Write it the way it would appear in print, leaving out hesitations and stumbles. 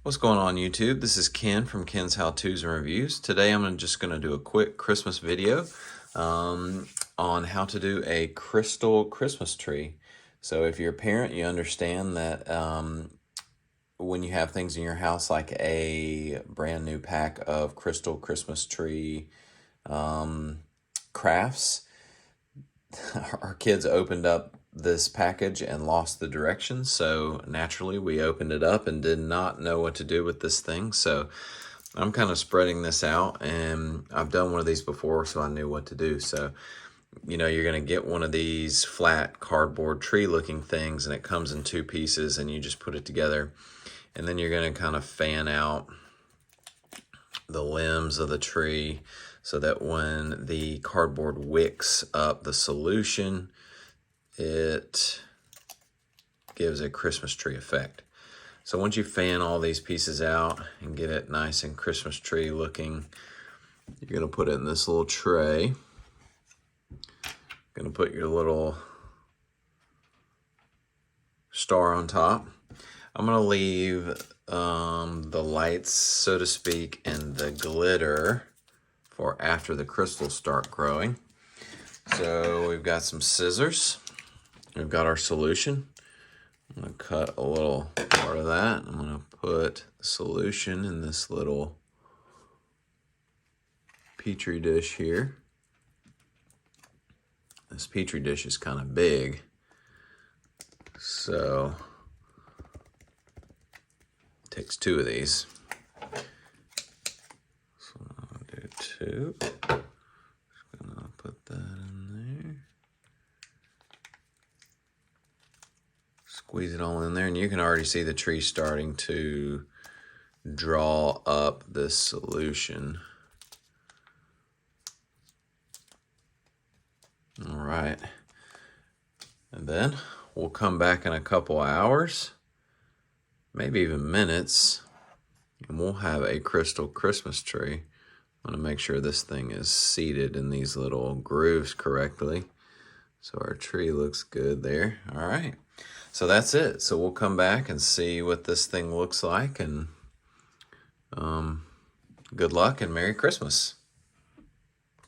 What's going on YouTube? This is Ken from Ken's How To's and Reviews. Today I'm just going to do a quick Christmas video on how to do a crystal Christmas tree. So if you're a parent, you understand that when you have things in your house like a brand new pack of crystal Christmas tree crafts, our kids opened up this package and lost the directions, so naturally we opened it up and did not know what to do with this thing. So I'm kind of spreading this out, and I've done one of these before, so I knew what to do. So you're going to get one of these flat cardboard tree looking things, and it comes in two pieces, and you just put it together, and then you're going to kind of fan out the limbs of the tree so that when the cardboard wicks up the solution, it gives a Christmas tree effect. So once you fan all these pieces out and get it nice and Christmas tree looking, you're going to put it in this little tray. Going to put your little star on top. I'm going to leave the lights, so to speak, and the glitter for after the crystals start growing. So we've got some scissors. We've got our solution. I'm going to cut a little part of that. I'm going to put the solution in this little Petri dish here. This Petri dish is kind of big, so it takes two of these. So I'll do two. Just gonna put that in there. Squeeze it all in there, and you can already see the tree starting to draw up this solution. All right, and then we'll come back in a couple hours, maybe even minutes, and we'll have a crystal Christmas tree. I'm going to make sure this thing is seated in these little grooves correctly, so our tree looks good there. All right, so that's it. So we'll come back and see what this thing looks like, and good luck and Merry Christmas.